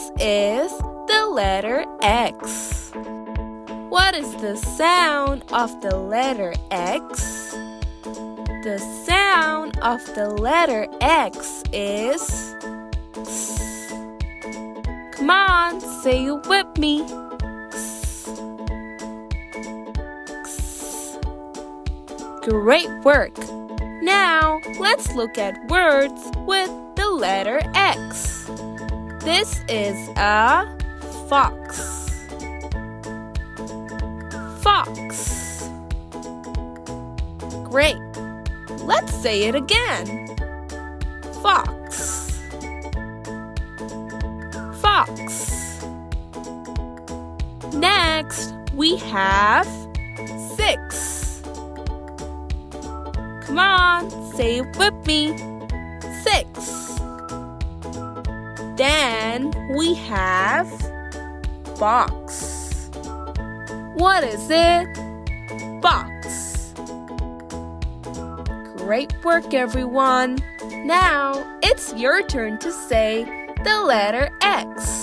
This is the letter X. What is the sound of the letter X? The sound of the letter X is X. Come on, say it with me. X. X. Great work! Now, let's look at words with the letter X. This is a fox. Fox. Great! Let's say it again. Fox. Fox. Next, we have 6. Come on, say it with me. 6. Then we have box. What is it? Box. Great work, everyone. Now it's your turn to say the letter X.